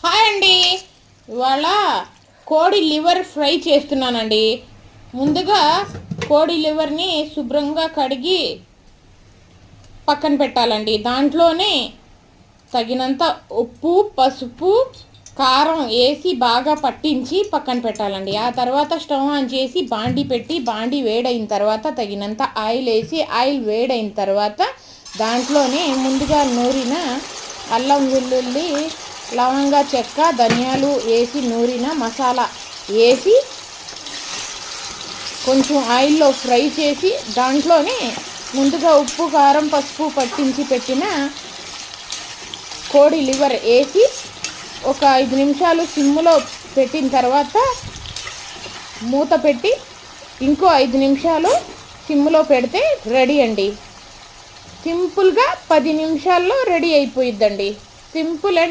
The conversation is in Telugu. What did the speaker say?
హాయ్ అండి. ఇవాళ కోడి లివర్ ఫ్రై చేస్తున్నానండి. ముందుగా కోడి లివర్ని శుభ్రంగా కడిగి పక్కన పెట్టాలండి. దాంట్లోనే తగినంత ఉప్పు, పసుపు, కారం వేసి బాగా పట్టించి పక్కన పెట్టాలండి. ఆ తర్వాత స్టవ్ ఆన్ చేసి బాండి పెట్టి బాండి వేడైన తర్వాత తగినంత ఆయిల్ వేసి ఆయిల్ వేడైన తర్వాత దాంట్లోనే ముందుగా నూరిన అల్లం, వెల్లుల్లి, లవంగా, చెక్క, ధనియాలు వేసి నూరిన మసాలా వేసి కొంచెం ఆయిల్లో ఫ్రై చేసి దాంట్లోనే ముందుగా ఉప్పు, కారం, పసుపు పట్టించి పెట్టిన కోడి లివర్ వేసి ఒక 5 నిమిషాలు సిమ్లో పెట్టిన తర్వాత మూత పెట్టి ఇంకో 5 నిమిషాలు సిమ్లో పెడితే రెడీ అండి. సింపుల్గా 10 నిమిషాల్లో రెడీ అయిపోయిద్దండి. Simple and